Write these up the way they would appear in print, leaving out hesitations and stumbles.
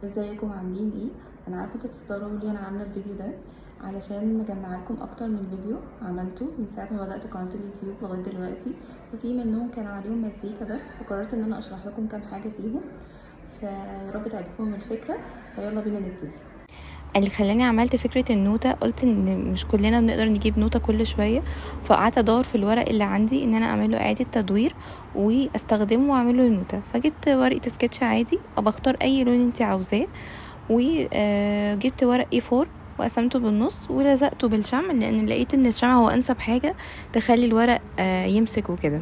ازيكم عاملين ايه؟ انا عارفه انتوا بتستغربوا ليه انا عامله الفيديو ده، علشان مجمعه لكم اكتر من فيديو عملته من ساعه ما بدات قناه اليوتيوب لغايه دلوقتي، ففي منهم كان عليهم مزيكا بس، فقررت ان انا اشرح لكم كام حاجه فيهم. فيا رب تعجبكم الفكره، فيلا بينا نبتدي. اللي خلاني عملت فكرة النوتة، قلت ان مش كلنا بنقدر نجيب نوتة كل شوية، فقعدت ادور في الورق اللي عندي ان انا اعمله اعادة تدوير واستخدمه واعمله نوتة. فجبت ورقة سكتش عادي او بختار اي لون انت عاوزاه، وجبت ورق A4 وقسمته بالنص ولزقته بالشمع، لان لقيت ان الشمع هو انسب حاجة تخلي الورق يمسك وكده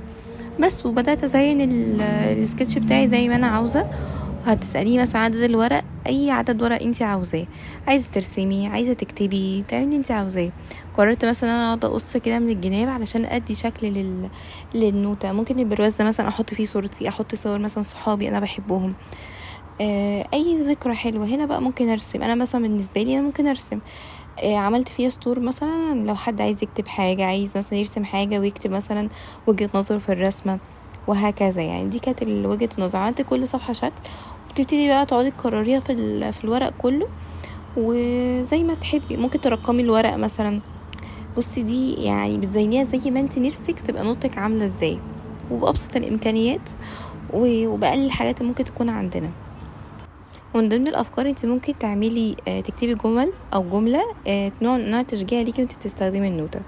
بس. وبدأت ازين السكتش بتاعي زي ما انا عاوزة. هتسأليه مثلا عدد الورق، اي عدد ورق انت عاوزاه، عايزه ترسمي، عايزه تكتبي، تعملي انت عاوزاه. قررت مثلا انا اقعد اقص كده من الجناب علشان ادي شكل للنوتة. ممكن البرواز ده مثلا احط فيه صورتي، احط صور مثلا صحابي انا بحبهم، اي ذكرى حلوه. هنا بقى ممكن ارسم، انا مثلا بالنسبه لي انا ممكن ارسم. عملت فيها سطور مثلا لو حد عايز يكتب حاجه، عايز مثلا يرسم حاجه ويكتب مثلا وجهه نظره في الرسمه، وهكذا. يعني دي كانت وجهه النظر. عملت كل صفحه شكل، وبتبتدي بقى تقعدي تكرريها في الورق كله، وزي ما تحبي ممكن ترقمي الورق مثلا. بصي دي يعني بتزينيها زي ما انت نفسك تبقى نوتك عامله ازاي، وبأبسط الامكانيات وبأقل الحاجات اللي ممكن تكون عندنا. ومن ضمن الافكار انت ممكن تعملي تكتبي جمل او جمله نوع تشجيع ليكي وانت بتستخدمي النوتة.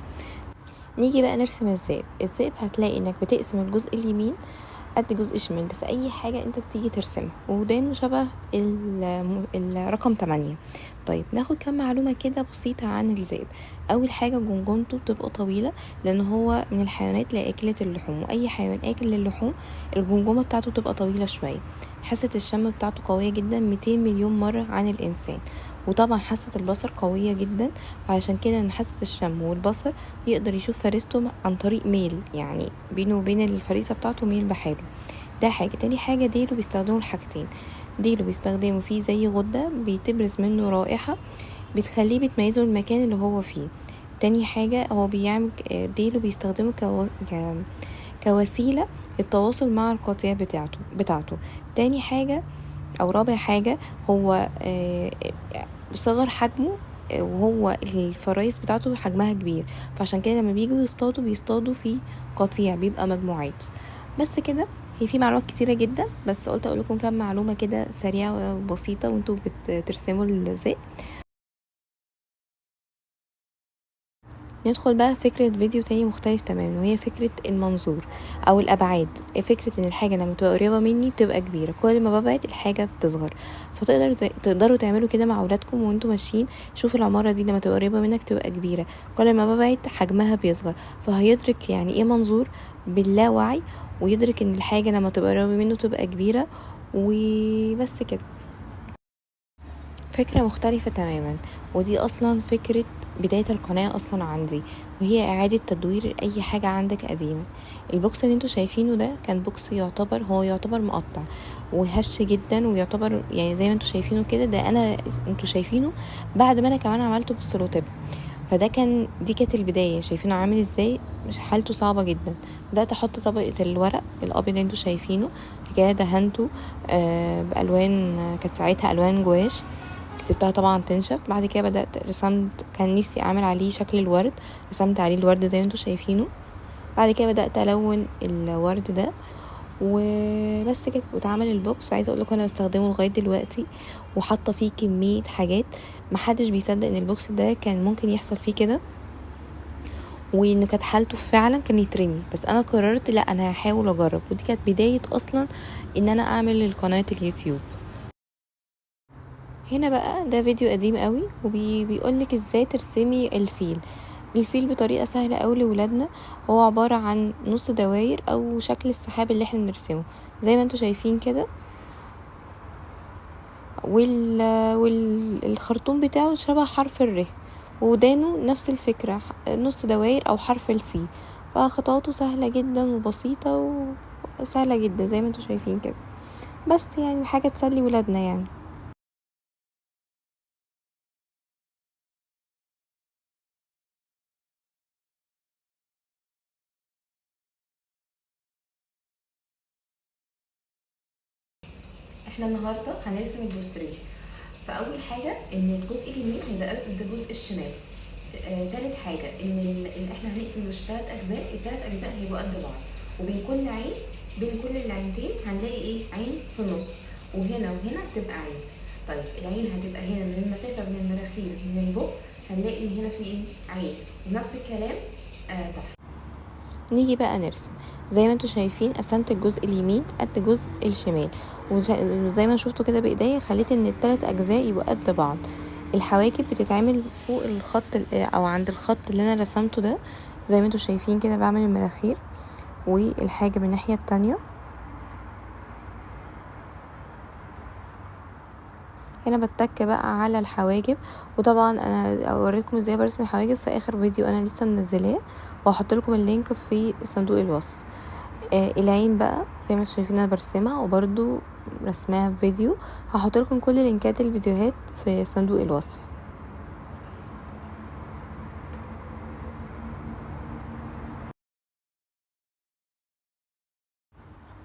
نيجي بقى نرسم الذئب. الذئب هتلاقي انك بتقسم الجزء اليمين قد جزء شمال، ده في اي حاجه انت بتيجي ترسمها، ودانه شبه الرقم 8. طيب ناخد كم معلومه كده بسيطه عن الذئب. اول حاجه جمجمته بتبقى طويله، لان هو من الحيوانات لا اكله اللحوم، واي حيوان اكل للحوم الجمجمه بتاعته بتبقى طويله شويه. حاسه الشم بتاعته قويه جدا 200 مليون مره عن الانسان. وطبعا حاسه البصر قويه جدا، وعشان كده ان حاسه الشم والبصر يقدر يشوف فريسته عن طريق ميل، يعني بينه وبين الفريسة بتاعته ميل بحاله. ده حاجة. تاني حاجة ديله بيستخدموا الحاجتين. ديله بيستخدموا فيه زي غدة بتبرز منه رائحة بتخليه بتميزه المكان اللي هو فيه. تاني حاجة هو بيعمل ديله بيستخدمه كوسيلة التواصل مع القطيع بتاعته. تاني حاجة او رابع حاجة هو بصغر حجمه، وهو الفرايس بتاعته حجمها كبير، فعشان كده لما بييجوا بيصطادوا في قطيع بيبقى مجموعات. بس كده. هي في معلومات كتيرة جدا، بس قلت اقول لكم كام معلومة كده سريعة وبسيطة وانتوا بترسموا الذئب. ندخل بقى فكرة فيديو تاني مختلف تماما، وهي فكرة المنظور او الابعاد. فكرة ان الحاجة لما تبقى قريبة مني بتبقى كبيرة، كل ما ببعد الحاجة بتصغر. تقدروا تعملوا كده مع اولادكم وانتوا ماشيين. شوفوا العمارة دي لما تبقى قريبة منك تبقى كبيرة، كل ما ببعد حجمها بيصغر. فهيدرك يعني ايه منظور باللاوعي، ويدرك ان الحاجة لما تبقى قريبة منه تبقى كبيرة. وبس كده. فكرة مختلفة تماما، ودي اصلا فكرة بداية القناة اصلا عندي، وهي اعادة تدوير اي حاجة عندك قديمة. البوكس اللي انتوا شايفينه ده كان بوكس يعتبر مقطع وهش جدا، ويعتبر يعني زي ما انتوا شايفينه كده. ده انتوا شايفينه بعد ما انا كمان عملته بالسلوتيب. دي كانت البداية. شايفينه عامل ازاي؟ مش حالته صعبة جدا. بدأت احط طبقة الورق الابيض اللي انتوا شايفينه كده، دهنته بالوان، كانت ساعتها الوان جواش. سبتها طبعا تنشف. بعد كده بدأت رسمت، كان نفسي اعمل عليه شكل الورد، رسمت عليه الورد زي ما انتوا شايفينه. بعد كده بدأت الون الورد ده وبس كده، واتعمل البوكس. وعايزه اقول لكم انا بستخدمه لغايه دلوقتي، وحاطه فيه كميه حاجات. محدش بيصدق ان البوكس ده كان ممكن يحصل فيه كده، وان كانت حالته فعلا كان يترمي. بس انا قررت لا، انا هحاول اجرب. ودي كانت بدايه اصلا ان انا اعمل القناه اليوتيوب. هنا بقى ده فيديو قديم قوي، وبيقولك ازاي ترسمي الفيل بطريقه سهله قوي لولادنا. هو عباره عن نص دواير او شكل السحاب اللي احنا بنرسمه زي ما انتوا شايفين كده. والخرطوم بتاعه شبه حرف الر، ودانه نفس الفكرة، نص دواير او حرف السي. فخطواته سهلة جدا وبسيطة وسهلة جدا زي ما انتوا شايفين كده. بس يعني حاجة تسلي ولادنا يعني. احنا النهارده هنرسم البورتريه، فاول حاجه ان الجزء اليمين هيبقى قد الجزء الشمال. تالت حاجه ان احنا هنقسم مش 3 اجزاء، ال3 اجزاء هيبقوا قد بعض، وبين كل عين بين كل العينتين هنلاقي ايه؟ عين في النص، وهنا وهنا تبقى عين. طيب العين هتبقى هنا من المسافه بين المناخير من البق هنلاقي ان هنا في ايه؟ عين، ونفس الكلام تحت. نيجي بقى نرسم زي ما انتوا شايفين، قسمت الجزء اليمين قد الجزء الشمال، وزي ما شفتوا كده بايديا خليت ان ال3 اجزاء يبقوا قد بعض. الحواجب بتتعمل فوق الخط او عند الخط اللي انا رسمته ده، زي ما انتوا شايفين كده بعمل المناخير والحاجب الناحية التانية. هنا بتك بقى على الحواجب، وطبعا انا اوريكم ازاي برسم الحواجب في اخر فيديو انا لسه منزلاه، وهحط لكم اللينك في صندوق الوصف. العين بقى زي ما انتوا شايفين انا برسمها، وبرده رسمها في فيديو، هحط لكم كل لينكات الفيديوهات في صندوق الوصف.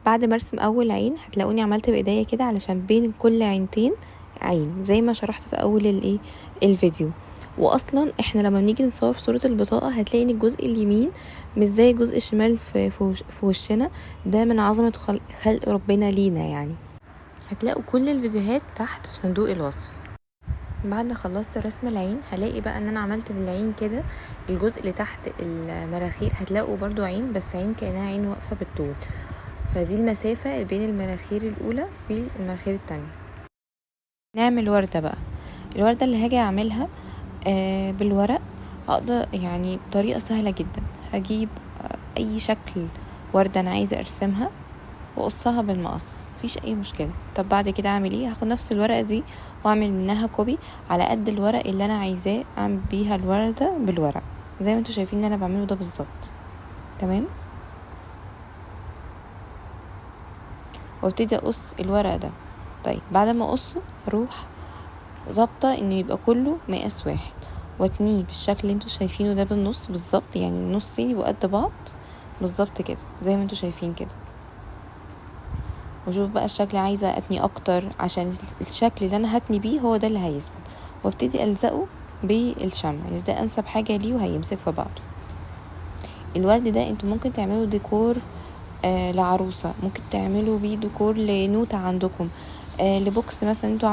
بعد ما ارسم اول عين هتلاقوني عملت بايديا كده علشان بين كل عينتين عين، زي ما شرحت في اول الفيديو. واصلا احنا لما بنيجي نصور في صورة البطاقة هتلاقي ان الجزء اليمين مش زي الجزء الشمال في وشنا، ده من عظمة خلق ربنا لينا يعني. هتلاقوا كل الفيديوهات تحت في صندوق الوصف. بعد ما خلصت رسم العين هلاقي بقى ان انا عملت بالعين كده الجزء اللي تحت المراخير، هتلاقوا برضو عين، بس عين كأنها عين واقفة بالطول، فدي المسافة بين المناخير الاولى والمناخير التانية. نعمل وردة بقى. الوردة اللي هاجي اعملها بالورق اقدر يعني بطريقة سهلة جدا. هجيب اي شكل وردة انا عايزة ارسمها واقصها بالمقص، مفيش اي مشكله. طب بعد كده اعمل ايه؟ هاخد نفس الورقه دي واعمل منها كوبي على قد الورق اللي انا عايزاه اعمل بيها الورده بالورق، زي ما انتوا شايفين اللي انا بعمله ده بالظبط. تمام. وابتدي اقص الورق ده. طيب بعد ما اقصه هروح ظابطه انه يبقى كله مقاس واحد، واتنيه بالشكل اللي انتوا شايفينه ده بالنص بالظبط، يعني النصين يبقوا قد بعض بالظبط كده زي ما انتوا شايفين كده. واشوف بقى الشكل عايزة اتني اكتر، عشان الشكل اللي انا هتني بيه هو ده اللي هيثبت، وابتدي الزقه بالشمع، يعني ده انسب حاجة ليه وهيمسك في بعضه. الورد ده انتوا ممكن تعملوا ديكور لعروسة، ممكن تعملوا بيه ديكور لنوتة عندكم، لبوكس مثلا انتوا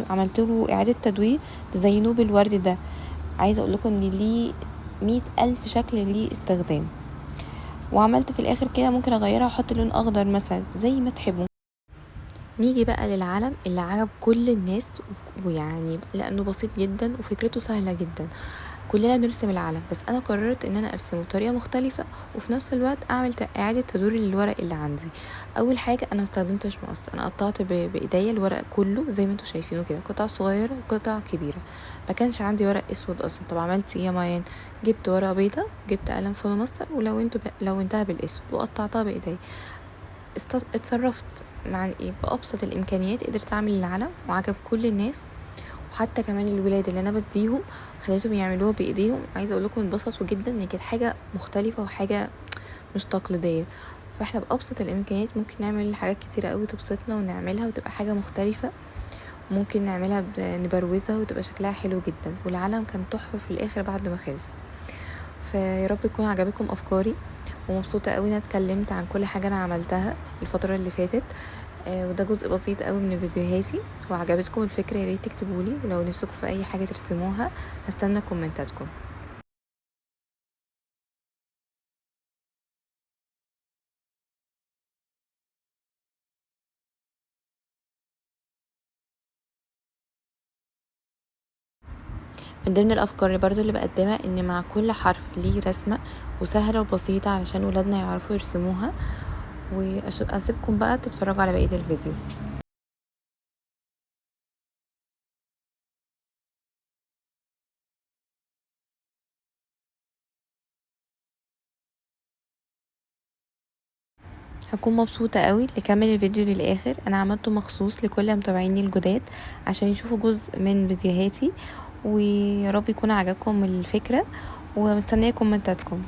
عملتوا له اعادة تدوير، تزينوه بالورد ده. عايزة اقول لكم ان ليه 100,000 شكل ليه استخدام. وعملت في الاخر كده ممكن اغيرها واحط لون اخضر مثلا زي ما تحبوا. نيجي بقى للعلم اللي عجب كل الناس، ويعني لانه بسيط جدا وفكرته سهله جدا. كلنا بنرسم العلم، بس انا قررت ان انا ارسمه بطريقه مختلفه وفي نفس الوقت اعمل اعاده تدوير للورق اللي عندي. اول حاجه انا مستخدمتش مقص، انا قطعت بايديا الورق كله زي ما انتوا شايفينه كده، قطع صغيره وقطع كبيره. ما كانش عندي ورق اسود اصلا. طب عملت ايه يا مايان؟ جبت ورقه بيضه، جبت قلم فلوماستر ولونتها بالاسود وقطعتها بايديا. اتصرفت مع ايه بأبسط الامكانيات، قدرت اعمل العلم وعجب كل الناس، وحتى كمان الولاد اللي انا بديهم خليتهم يعملوها بايديهم. عايزه اقول لكم اتبسطوا جدا، ان كانت حاجه مختلفه وحاجه مش تقليديه. فاحنا بأبسط الامكانيات ممكن نعمل حاجات كتيره قوي تبسطنا ونعملها وتبقى حاجه مختلفه، ممكن نعملها نبروزها وتبقى شكلها حلو جدا. والعلم كان تحفه في الاخر بعد ما خلص. فيا رب يكون عجبكم افكاري، ومبسوطه قوي ان اتكلمت عن كل حاجه انا عملتها الفتره اللي فاتت. وده جزء بسيط قوي من فيديوهاتي. وعجبتكم الفكره يا ريت تكتبولي، ولو نفسكم في اي حاجه ترسموها هستنى كومنتاتكم. من ضمن الافكار اللي برضو اللي بقدمها ان مع كل حرف ليه رسمه وسهله وبسيطه علشان ولادنا يعرفوا يرسموها. واسيبكم بقى تتفرجوا على بقيه الفيديو. هكون مبسوطة قوي لكمل الفيديو للآخر. انا عملته مخصوص لكل متابعيني الجداد عشان يشوفوا جزء من فيديوهاتي، ويا رب يكون عجبكم الفكرة، ومستنية كومنتاتكم.